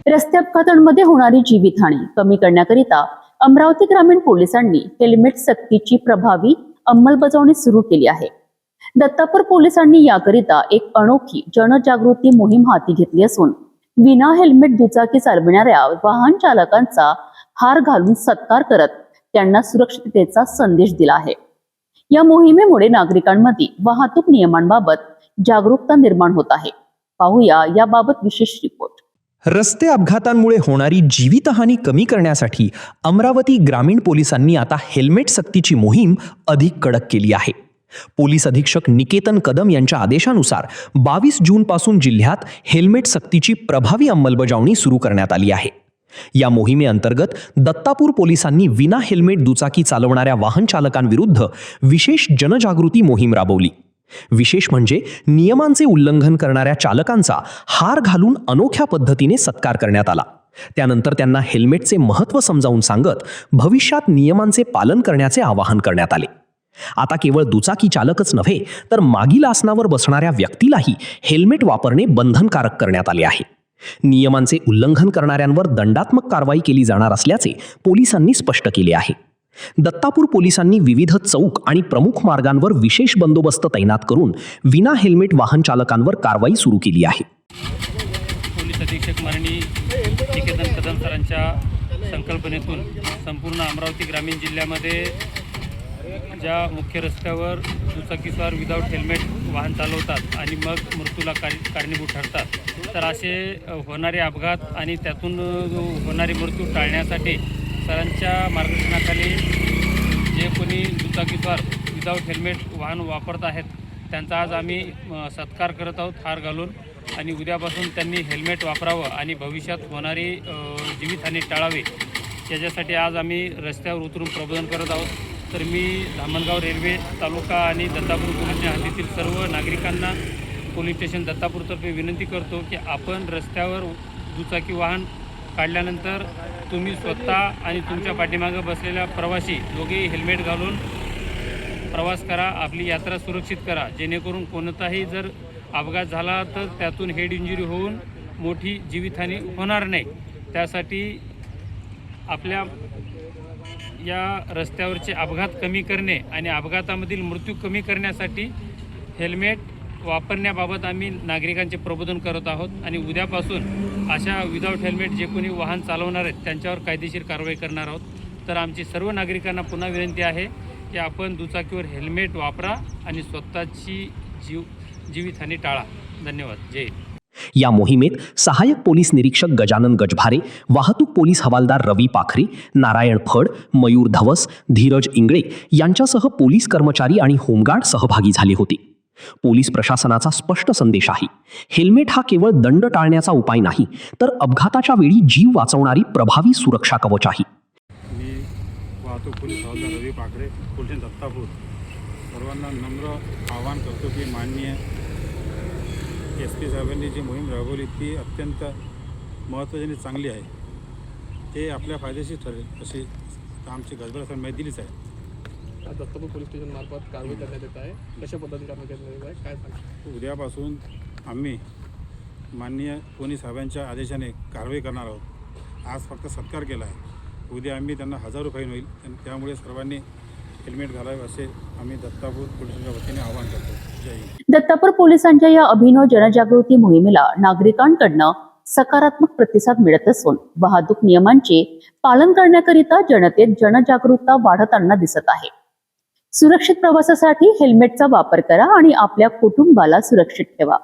रस्ते अपघातांमध्ये होणारी जीवितहानी कमी करण्याकरिता अमरावती ग्रामीण पोलिसांनी हेल्मेट सक्तीची प्रभावी अंमलबजावणी सुरू केली आहे। दत्तापूर पोलिसांनी याकरिता एक अनोखी जनजागृती मोहीम हाती घेतली असून विना हेल्मेट दुचाकी चालविणाऱ्या वाहन चालकांचा हार घालून सत्कार करत त्यांना सुरक्षिततेचा संदेश दिला आहे। या मोहिमेमुळे नागरिकांमध्ये वाहतूक नियमांबाबत जागरूकता निर्माण होत आहे। पाहूया याबाबत विशेष रिपोर्ट। रस्ते अपघातांमुळे होणारी जीवितहानी कमी करण्यासाठी अमरावती ग्रामीण पोलिसांनी आता हेल्मेट सक्तीची मोहीम अधिक कडक केली आहे। पोलीस अधीक्षक निकेतन कदम यांच्या आदेशानुसार 22 जून पासून जिल्ह्यात हेल्मेट सक्तीची प्रभावी अंमलबजावणी सुरू करण्यात आली आहे। या मोहिमेअंतर्गत दत्तापूर पोलिसांनी विना हेल्मेट दुचाकी चालवणाऱ्या वाहन चालकांविरुद्ध विशेष जनजागृती मोहीम राबवली। विशेष म्हणजे नियमांचे उल्लंघन करणाऱ्या चालकांचा हार घालून अनोख्या पद्धतीने सत्कार करण्यात आला। त्यानंतर त्यांना हेल्मेटचे महत्त्व समजावून सांगत भविष्यात नियमांचे पालन करण्याचे आवाहन करण्यात आले। आता केवळ दुचाकी चालकच नव्हे तर मागील आसनावर बसणाऱ्या व्यक्तीलाही हेल्मेट वापरणे बंधनकारक करण्यात आले आहे। नियमांचे उल्लंघन करणाऱ्यांवर दंडात्मक कारवाई केली जाणार असल्याचे पोलिसांनी स्पष्ट केले आहे। दत्तापूर पोलिसांनी विविध चौक आणि प्रमुख मार्गांवर विशेष बंदोबस्त तैनात करून विना हेल्मेट वाहन चालकांवर कारवाई सुरू केली आहे। पोलीस अधीक्षक माननीय निकेतन कदम सरांच्या संकल्पनेतून संपूर्ण अमरावती ग्रामीण जिल्ह्यामध्ये ज्या मुख्य रस्त्यावर दुचाकीस्वार विदाऊट हेल्मेट वाहन चालवतात आणि मग मृत्यूला कारणीभूत ठरतात, तर असे होणारे अपघात आणि त्यातून होणारे मृत्यू टाळण्यासाठी सरांच्या मार्गदर्शनाखाली जे कोणी दुचाकीस्वार विदाऊट हेल्मेट वाहन वापरत आहेत त्यांचा आज आम्ही सत्कार करत आहोत हार घालून, आणि उद्यापासून त्यांनी हेल्मेट वापरावं आणि भविष्यात होणारी जीवितहानी टाळावी याच्यासाठी आज आम्ही रस्त्यावर उतरून प्रबोधन करत आहोत। तर मी धामणगाव रेल्वे तालुका आणि दत्तापूर पोलीस हद्दीतील सर्व नागरिकांना पोलीस स्टेशन दत्तापूरतर्फे विनंती करतो की आपण रस्त्यावर दुचाकी वाहन काढल्यानंतर तुम्ही स्वतः आणि तुमच्या पाठीमागे बसलेल्या प्रवासी दोघेही हेल्मेट घालून प्रवास करा, आपली यात्रा सुरक्षित करा, जेणेकरून कोणताही जर अपघात झाला तर त्यातून हेड इंजुरी होऊन मोठी जीवितहानी होणार नाही। त्यासाठी आपल्या या रस्त्यावरचे अपघात कमी करणे आणि अपघातामधील मृत्यू कमी करण्यासाठी हेल्मेट वापरण्याबाबत आम्ही नागरिकांचे प्रबोधन करत आहोत, आणि उद्यापासून अशा विदाऊट हेल्मेट जे कोणी वाहन चालवणार आहेत त्यांच्यावर कायदेशीर कारवाई करणार आहोत। तर आमची सर्व नागरिकांना पुन्हा विनंती आहे की आपण दुचाकीवर हेल्मेट वापरा आणि स्वतःची जीवितहानी टाळा। धन्यवाद। जय हिंद। या मोहिमेत सहाय्यक पोलीस निरीक्षक गजानन गजभारे, वाहतूक पोलीस हवालदार रवी पाखरे, नारायण फड, मयूर धवस, धीरज इंगळे यांच्यासह पोलीस कर्मचारी आणि होमगार्ड सहभागी झाले होते। पोलीस प्रशासनाचा स्पष्ट संदेश आहे, हेल्मेट हा केवळ दंड टाळण्याचा उपाय नाही तर अपघाताच्या वेळी जीव वाचवणारी प्रभावी सुरक्षा कवच आहे। मी वाहतूक पोलीस हवालदार रवी पाखरे, पोलीस दत्तापूर, सर्वांना नम्र आवाहन करतो की माननीय SP साहेबांनी जी मोहीम राबवली ती अत्यंत महत्त्वाची आणि चांगली आहे। ते आपल्या फायदेशीर ठरेल अशी आमची गजबज माहिती दिलीच आहे। दत्तापूर पोलीस स्टेशन मार्फत कारवाई करण्यात येत आहे, कशा पद्धतीने कारवाई करण्यात येत आहे काय सांगा? उद्यापासून आम्ही माननीय पोलीस साहेबांच्या आदेशाने कारवाई करणार आहोत। आज फक्त सत्कार केला आहे, उद्या आम्ही त्यांना 1000 फाईन होईल, त्यामुळे सर्वांनी हेल्मेट घालावे असे आम्ही दत्तापूर पोलिसांच्या वतीने आवाहन करतो। जय हिंद। दत्तापूर पोलिसांच्या या अभिनव जनजागृती मोहिमेला नागरिकांकडून सकारात्मक प्रतिसाद मिळत असून वाहतूक नियमांचे पालन करण्याकरिता जनतेत जनजागरूकता वाढताना दिसत आहे। सुरक्षित प्रवासासाठी हेल्मेटचा वापर करा आणि आपल्या कुटुंबाला सुरक्षित ठेवा।